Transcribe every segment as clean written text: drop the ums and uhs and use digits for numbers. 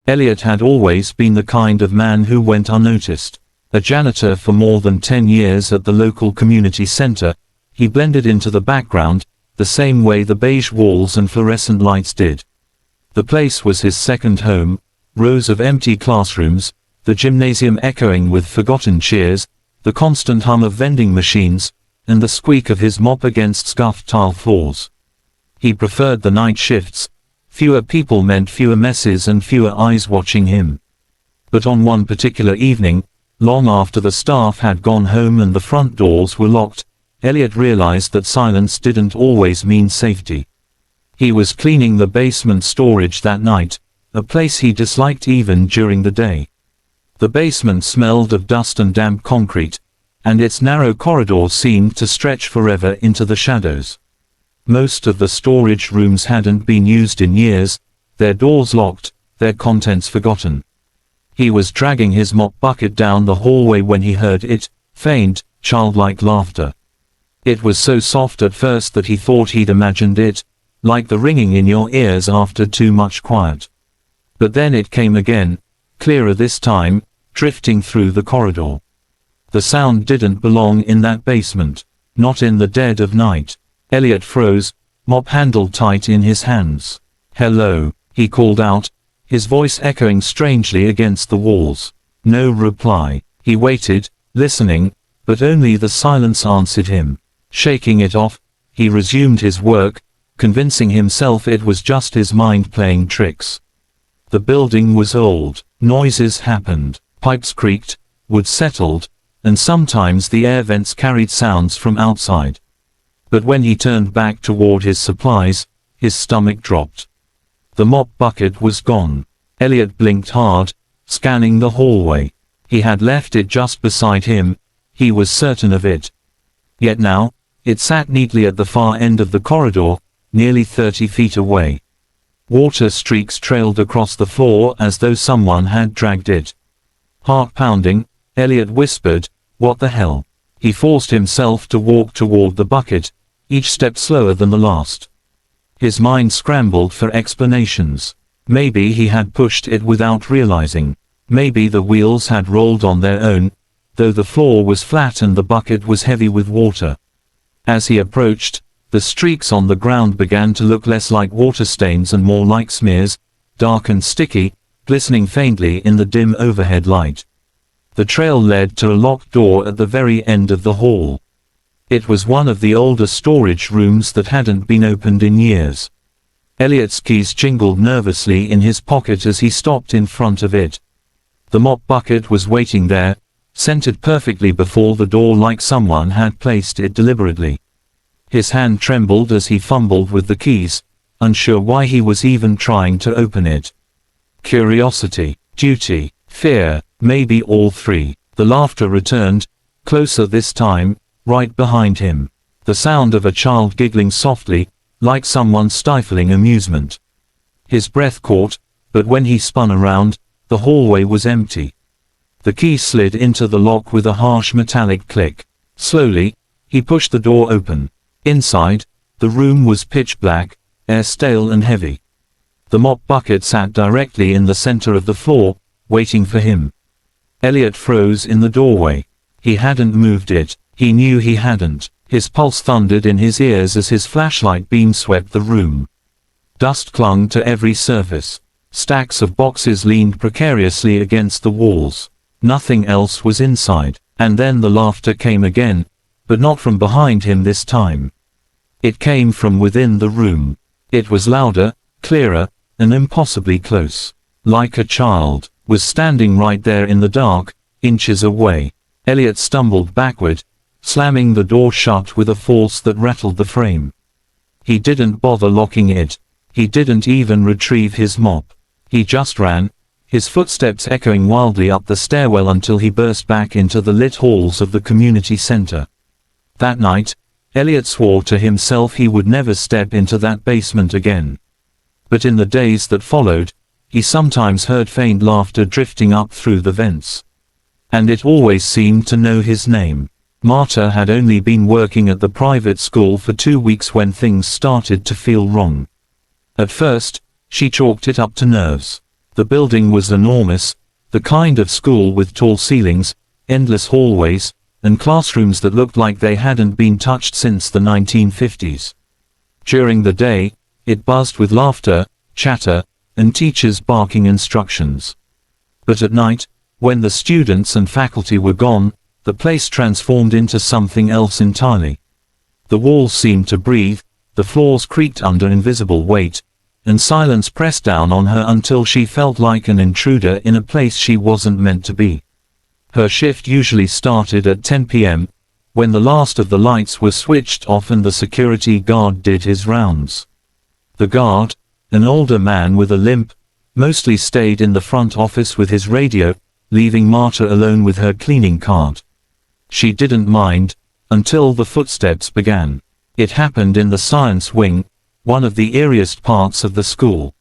Elliot had always been the kind of man who went unnoticed. A janitor for more than 10 years at the local community center, he blended into the background, the same way the beige walls and fluorescent lights did. The place was his second home, rows of empty classrooms, the gymnasium echoing with forgotten cheers, the constant hum of vending machines, and the squeak of his mop against scuffed tile floors. He preferred the night shifts. Fewer people meant fewer messes and fewer eyes watching him. But on one particular evening, long after the staff had gone home and the front doors were locked, Elliot realized that silence didn't always mean safety. He was cleaning the basement storage that night, a place he disliked even during the day. The basement smelled of dust and damp concrete, and its narrow corridor seemed to stretch forever into the shadows. Most of the storage rooms hadn't been used in years, their doors locked, their contents forgotten. He was dragging his mop bucket down the hallway when he heard it, faint, childlike laughter. It was so soft at first that he thought he'd imagined it, like the ringing in your ears after too much quiet. But then it came again, clearer this time, drifting through the corridor. The sound didn't belong in that basement, not in the dead of night. Elliot froze, mop handle tight in his hands. "Hello," he called out, his voice echoing strangely against the walls. No reply. He waited, listening, but only the silence answered him. Shaking it off, he resumed his work, convincing himself it was just his mind playing tricks. The building was old. Noises happened. Pipes creaked, wood settled, and sometimes the air vents carried sounds from outside. But when he turned back toward his supplies, his stomach dropped. The mop bucket was gone. Elliot blinked hard, scanning the hallway. He had left it just beside him, he was certain of it. Yet now, it sat neatly at the far end of the corridor, nearly 30 feet away. Water streaks trailed across the floor as though someone had dragged it. Heart pounding, Elliot whispered, "What the hell?" He forced himself to walk toward the bucket, each step slower than the last. His mind scrambled for explanations. Maybe he had pushed it without realizing. Maybe the wheels had rolled on their own, though the floor was flat and the bucket was heavy with water. As he approached, the streaks on the ground began to look less like water stains and more like smears, dark and sticky, glistening faintly in the dim overhead light. The trail led to a locked door at the very end of the hall. It was one of the older storage rooms that hadn't been opened in years. Elliot's keys jingled nervously in his pocket as he stopped in front of it. The mop bucket was waiting there, centered perfectly before the door like someone had placed it deliberately. His hand trembled as he fumbled with the keys, unsure why he was even trying to open it. Curiosity, duty, fear, maybe all three. The laughter returned, closer this time, right behind him. The sound of a child giggling softly, like someone stifling amusement. His breath caught, but when he spun around, the hallway was empty. The key slid into the lock with a harsh metallic click. Slowly, he pushed the door open. Inside, the room was pitch black, air stale and heavy. The mop bucket sat directly in the center of the floor, waiting for him. Elliot froze in the doorway. He hadn't moved it. He knew he hadn't. His pulse thundered in his ears as his flashlight beam swept the room. Dust clung to every surface. Stacks of boxes leaned precariously against the walls. Nothing else was inside. And then the laughter came again, but not from behind him this time. It came from within the room. It was louder, clearer, and impossibly close. Like a child was standing right there in the dark, inches away. Elliot stumbled backward, slamming the door shut with a force that rattled the frame. He didn't bother locking it. He didn't even retrieve his mop. He just ran, his footsteps echoing wildly up the stairwell until he burst back into the lit halls of the community center. That night, Elliot swore to himself he would never step into that basement again. But in the days that followed, he sometimes heard faint laughter drifting up through the vents. And it always seemed to know his name. Marta had only been working at the private school for 2 weeks when things started to feel wrong. At first, she chalked it up to nerves. The building was enormous, the kind of school with tall ceilings, endless hallways, and classrooms that looked like they hadn't been touched since the 1950s. During the day, it buzzed with laughter, chatter, and teachers barking instructions. But at night, when the students and faculty were gone, the place transformed into something else entirely. The walls seemed to breathe, the floors creaked under invisible weight, and silence pressed down on her until she felt like an intruder in a place she wasn't meant to be. Her shift usually started at 10 p.m., when the last of the lights were switched off and the security guard did his rounds. The guard, an older man with a limp, mostly stayed in the front office with his radio, leaving Marta alone with her cleaning cart. She didn't mind, until the footsteps began. It happened in the science wing, one of the eeriest parts of the school.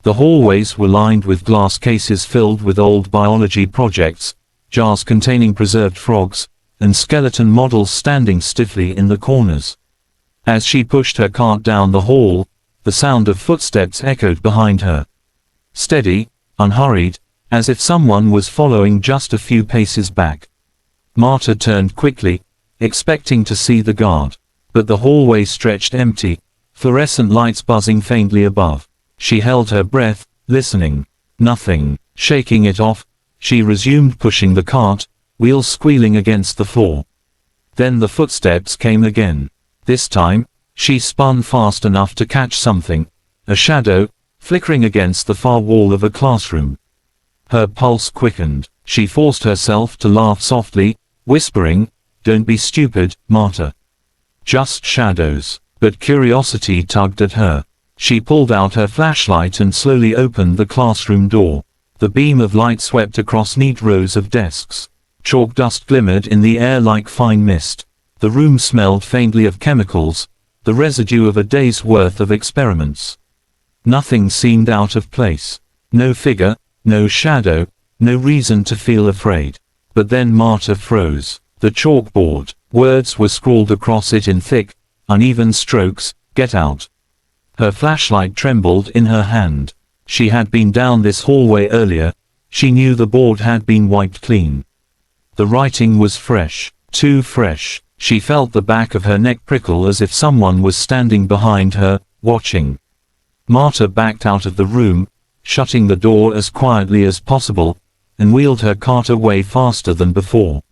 The hallways were lined with glass cases filled with old biology projects, jars containing preserved frogs, and skeleton models standing stiffly in the corners. As she pushed her cart down the hall, the sound of footsteps echoed behind her. Steady, unhurried, as if someone was following just a few paces back. Marta turned quickly, expecting to see the guard. But the hallway stretched empty, fluorescent lights buzzing faintly above. She held her breath, listening. Nothing. Shaking it off, she resumed pushing the cart, wheels squealing against the floor. Then the footsteps came again. This time, she spun fast enough to catch something, a shadow, flickering against the far wall of a classroom. Her pulse quickened. She forced herself to laugh softly, whispering, "Don't be stupid, Marta. Just shadows." But curiosity tugged at her. She pulled out her flashlight and slowly opened the classroom door. The beam of light swept across neat rows of desks. Chalk dust glimmered in the air like fine mist. The room smelled faintly of chemicals, the residue of a day's worth of experiments. Nothing seemed out of place. No figure, no shadow, no reason to feel afraid. But then Marta froze. The chalkboard. Words were scrawled across it in thick, uneven strokes, "Get out." Her flashlight trembled in her hand. She had been down this hallway earlier. She knew the board had been wiped clean. The writing was fresh, too fresh. She felt the back of her neck prickle as if someone was standing behind her, watching. Marta backed out of the room, shutting the door as quietly as possible, and wheeled her cart away faster than before.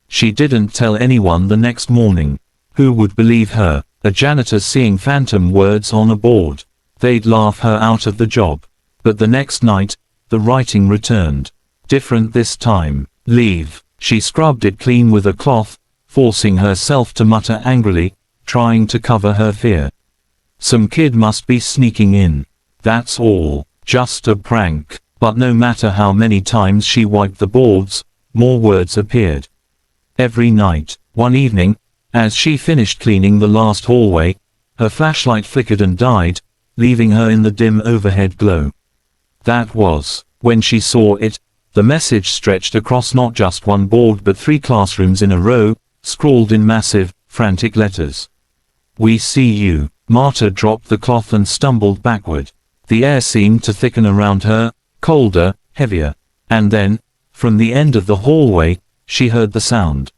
She didn't tell anyone the next morning. Who would believe her? A janitor seeing phantom words on a board. They'd laugh her out of the job. But the next night, the writing returned. Different this time. "Leave." She scrubbed it clean with a cloth, forcing herself to mutter angrily, trying to cover her fear. Some kid must be sneaking in. That's all. Just a prank. But no matter how many times she wiped the boards, more words appeared. Every night. One evening, as she finished cleaning the last hallway, her flashlight flickered and died, leaving her in the dim overhead glow. That was, when she saw it, the message stretched across not just one board but 3 classrooms in a row, scrawled in massive, frantic letters. "We see you." Marta dropped the cloth and stumbled backward. The air seemed to thicken around her, colder, heavier. And then, from the end of the hallway, she heard the sound.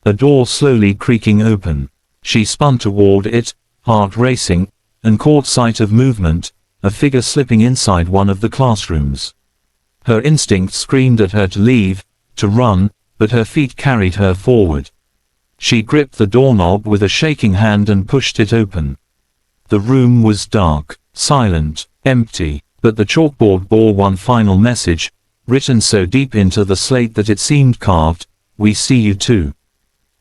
A door slowly creaking open. She spun toward it, heart racing, and caught sight of movement, a figure slipping inside one of the classrooms. Her instinct screamed at her to leave, to run, but her feet carried her forward. She gripped the doorknob with a shaking hand and pushed it open. The room was dark, silent, empty, but the chalkboard bore one final message, written so deep into the slate that it seemed carved, "We see you too."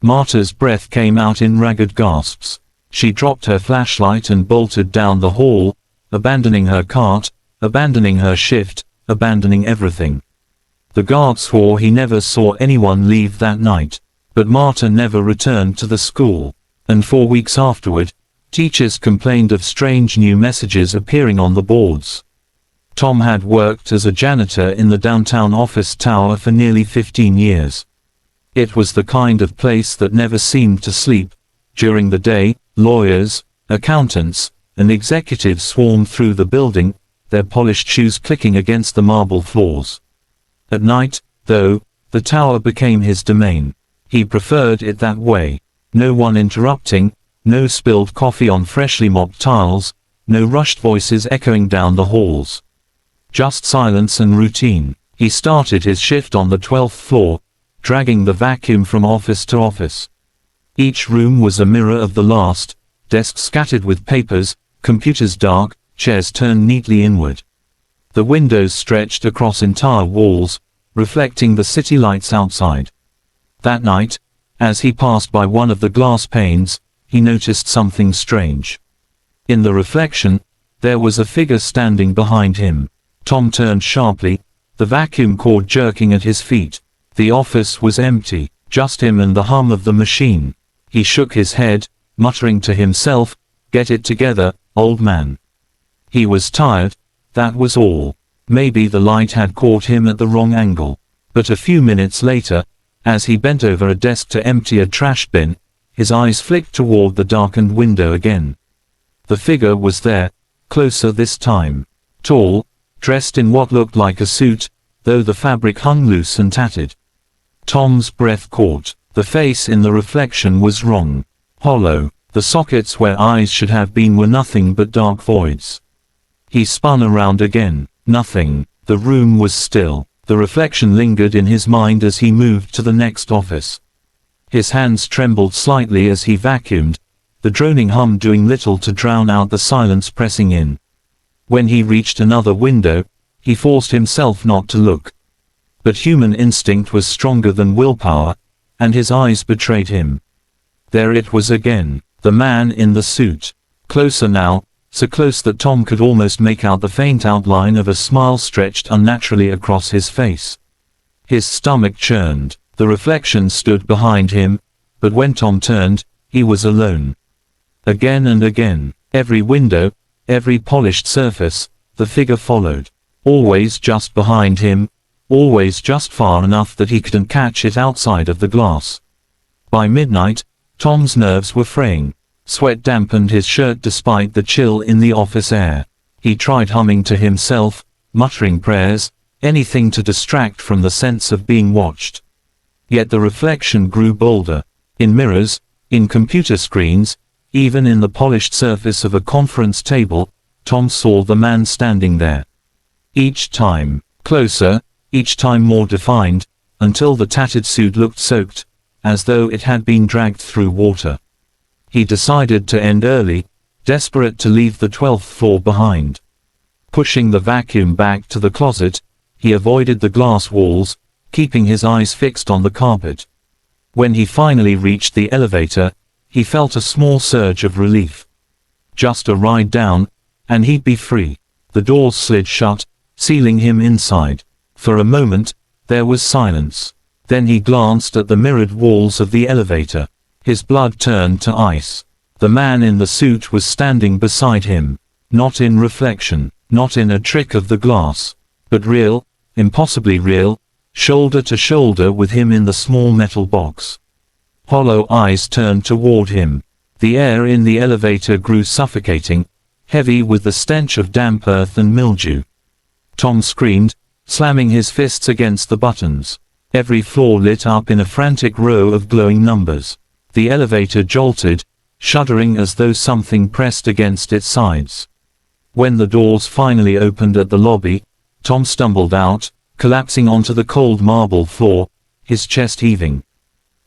Marta's breath came out in ragged gasps. She dropped her flashlight and bolted down the hall, abandoning her cart, abandoning her shift, abandoning everything. The guard swore he never saw anyone leave that night, but Marta never returned to the school, and 4 weeks afterward, teachers complained of strange new messages appearing on the boards. Tom had worked as a janitor in the downtown office tower for nearly 15 years. It was the kind of place that never seemed to sleep. During the day, lawyers, accountants, and executives swarmed through the building, their polished shoes clicking against the marble floors. At night, though, the tower became his domain. He preferred it that way. No one interrupting, no spilled coffee on freshly mopped tiles, no rushed voices echoing down the halls. Just silence and routine. He started his shift on the 12th floor, dragging the vacuum from office to office. Each room was a mirror of the last, desks scattered with papers, computers dark, chairs turned neatly inward. The windows stretched across entire walls, reflecting the city lights outside. That night, as he passed by one of the glass panes, he noticed something strange. In the reflection, there was a figure standing behind him. Tom turned sharply, the vacuum cord jerking at his feet. The office was empty, just him and the hum of the machine. He shook his head, muttering to himself, "Get it together, old man." He was tired, that was all. Maybe the light had caught him at the wrong angle. But a few minutes later, as he bent over a desk to empty a trash bin, his eyes flicked toward the darkened window again. The figure was there, closer this time. Tall, dressed in what looked like a suit, though the fabric hung loose and tattered. Tom's breath caught. The face in the reflection was wrong. Hollow. The sockets where eyes should have been were nothing but dark voids. He spun around again. Nothing. The room was still. The reflection lingered in his mind as he moved to the next office. His hands trembled slightly as he vacuumed, the droning hum doing little to drown out the silence pressing in. When he reached another window, he forced himself not to look. But human instinct was stronger than willpower, and his eyes betrayed him. There it was again, the man in the suit. Closer now, so close that Tom could almost make out the faint outline of a smile stretched unnaturally across his face. His stomach churned. The reflection stood behind him, but when Tom turned, he was alone. Again and again, every window, every polished surface, the figure followed. Always just behind him, always just far enough that he couldn't catch it outside of the glass. By midnight, Tom's nerves were fraying. Sweat dampened his shirt despite the chill in the office air. He tried humming to himself, muttering prayers, anything to distract from the sense of being watched. Yet the reflection grew bolder. In mirrors, in computer screens, even in the polished surface of a conference table, Tom saw the man standing there. Each time, closer, each time more defined, until the tattered suit looked soaked, as though it had been dragged through water. He decided to end early, desperate to leave the 12th floor behind. Pushing the vacuum back to the closet, he avoided the glass walls, keeping his eyes fixed on the carpet. When he finally reached the elevator, he felt a small surge of relief. Just a ride down, and he'd be free. The doors slid shut, sealing him inside. For a moment, there was silence. Then he glanced at the mirrored walls of the elevator. His blood turned to ice. The man in the suit was standing beside him. Not in reflection, not in a trick of the glass, but real, impossibly real, shoulder to shoulder with him in the small metal box. Hollow eyes turned toward him. The air in the elevator grew suffocating, heavy with the stench of damp earth and mildew. Tom screamed, slamming his fists against the buttons. Every floor lit up in a frantic row of glowing numbers. The elevator jolted, shuddering as though something pressed against its sides. When the doors finally opened at the lobby, Tom stumbled out, collapsing onto the cold marble floor, his chest heaving.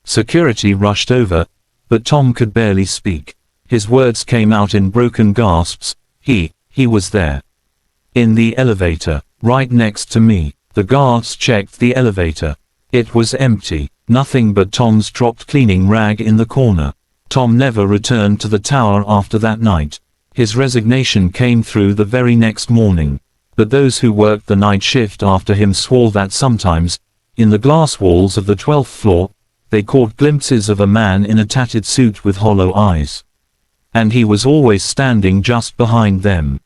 Security rushed over, but Tom could barely speak. His words came out in broken gasps. He was there. In the elevator, right next to me. The guards checked the elevator. It was empty. Nothing but Tom's dropped cleaning rag in the corner. Tom never returned to the tower after that night. His resignation came through the very next morning. But those who worked the night shift after him swore that sometimes, in the glass walls of the 12th floor, they caught glimpses of a man in a tattered suit with hollow eyes. And he was always standing just behind them.